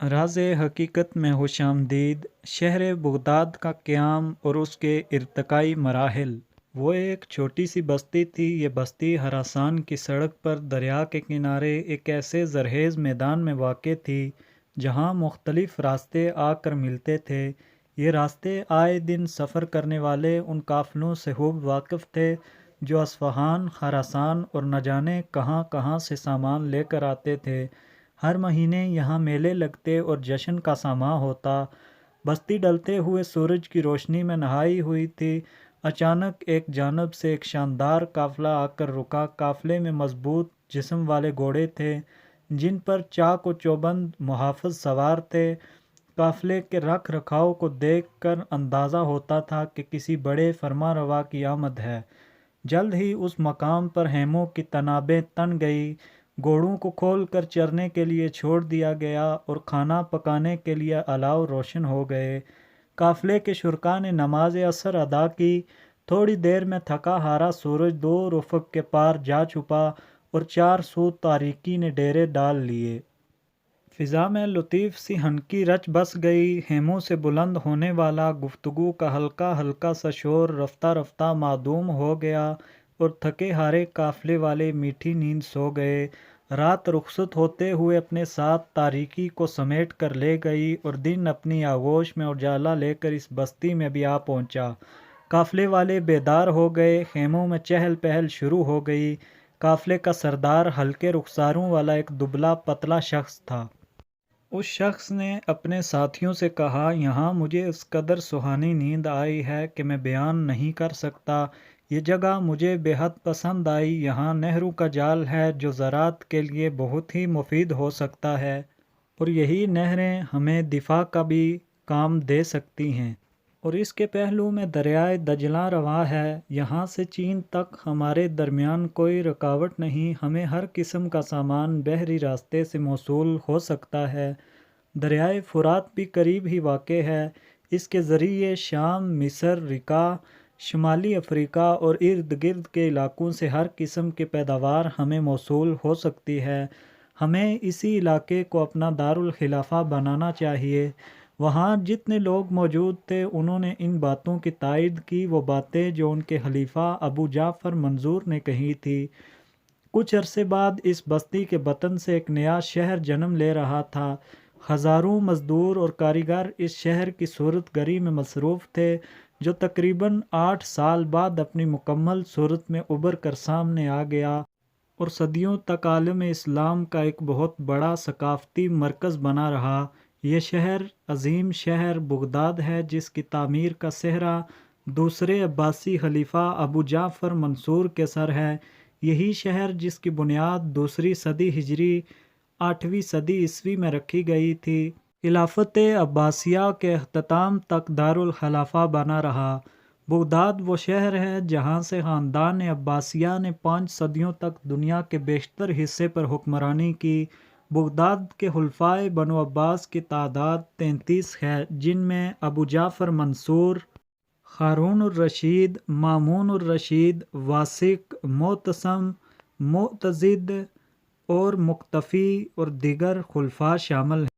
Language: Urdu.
راز حقیقت میں خوش آمدید شہر بغداد کا قیام اور اس کے ارتقائی مراحل۔ وہ ایک چھوٹی سی بستی تھی۔ یہ بستی خراسان کی سڑک پر دریا کے کنارے ایک ایسے زرخیز میدان میں واقع تھی جہاں مختلف راستے آ کر ملتے تھے۔ یہ راستے آئے دن سفر کرنے والے ان قافلوں سے خوب واقف تھے جو اصفہان، خراسان اور نہ جانے کہاں کہاں سے سامان لے کر آتے تھے۔ ہر مہینے یہاں میلے لگتے اور جشن کا سماں ہوتا۔ بستی ڈلتے ہوئے سورج کی روشنی میں نہائی ہوئی تھی۔ اچانک ایک جانب سے ایک شاندار قافلہ آ کر رکا۔ قافلے میں مضبوط جسم والے گھوڑے تھے جن پر چاق و چوبند محافظ سوار تھے۔ قافلے کے رکھ رکھاؤ کو دیکھ کر اندازہ ہوتا تھا کہ کسی بڑے فرما روا کی آمد ہے۔ جلد ہی اس مقام پر خیموں کی تنابیں تن گئی، گھوڑوں کو کھول کر چرنے کے لیے چھوڑ دیا گیا اور کھانا پکانے کے لیے الاؤ روشن ہو گئے۔ قافلے کے شرکاء نے نماز عصر ادا کی۔ تھوڑی دیر میں تھکا ہارا سورج دور افق کے پار جا چھپا اور چار سو تاریکی نے ڈیرے ڈال لیے۔ فضا میں لطیف سی ہنکی رچ بس گئی۔ خیموں سے بلند ہونے والا گفتگو کا ہلکا ہلکا سا شور رفتہ رفتہ معدوم ہو گیا اور تھکے ہارے قافلے والے میٹھی نیند سو گئے۔ رات رخصت ہوتے ہوئے اپنے ساتھ تاریکی کو سمیٹ کر لے گئی اور دن اپنی آغوش میں اجالا لے کر اس بستی میں بھی آ پہنچا۔ قافلے والے بیدار ہو گئے۔ خیموں میں چہل پہل شروع ہو گئی۔ قافلے کا سردار ہلکے رخساروں والا ایک دبلا پتلا شخص تھا۔ اس شخص نے اپنے ساتھیوں سے کہا، یہاں مجھے اس قدر سہانی نیند آئی ہے کہ میں بیان نہیں کر سکتا۔ یہ جگہ مجھے بے حد پسند آئی۔ یہاں نہروں کا جال ہے جو زراعت کے لیے بہت ہی مفید ہو سکتا ہے اور یہی نہریں ہمیں دفاع کا بھی کام دے سکتی ہیں، اور اس کے پہلو میں دریائے دجلہ رواں ہے۔ یہاں سے چین تک ہمارے درمیان کوئی رکاوٹ نہیں۔ ہمیں ہر قسم کا سامان بحری راستے سے موصول ہو سکتا ہے۔ دریائے فرات بھی قریب ہی واقع ہے۔ اس کے ذریعے شام، مصر، رقہ، شمالی افریقہ اور ارد گرد کے علاقوں سے ہر قسم کی پیداوار ہمیں موصول ہو سکتی ہے۔ ہمیں اسی علاقے کو اپنا دارالخلافہ بنانا چاہیے۔ وہاں جتنے لوگ موجود تھے انہوں نے ان باتوں کی تائید کی، وہ باتیں جو ان کے خلیفہ ابو جعفر منظور نے کہی تھی۔ کچھ عرصے بعد اس بستی کے بطن سے ایک نیا شہر جنم لے رہا تھا۔ ہزاروں مزدور اور کاریگر اس شہر کی صورت گری میں مصروف تھے جو تقریباً 8 سال بعد اپنی مکمل صورت میں ابھر کر سامنے آ گیا اور صدیوں تک عالم اسلام کا ایک بہت بڑا ثقافتی مرکز بنا رہا۔ یہ شہر، عظیم شہر بغداد ہے جس کی تعمیر کا سہرا دوسرے عباسی خلیفہ ابو جعفر منصور کے سر ہے۔ یہی شہر جس کی بنیاد دوسری صدی ہجری 8ویں صدی عیسوی میں رکھی گئی تھی، خلافت عباسیہ کے اختتام تک دارالخلافہ بنا رہا۔ بغداد وہ شہر ہے جہاں سے خاندان عباسیہ نے 5 صدیوں تک دنیا کے بیشتر حصے پر حکمرانی کی۔ بغداد کے خلفائے بنو عباس کی تعداد 33 ہے، جن میں ابو جعفر منصور، ہارون الرشید، مامون الرشید، واثق، معتصم، معتضد اور مقتفی اور دیگر خلفاء شامل ہیں۔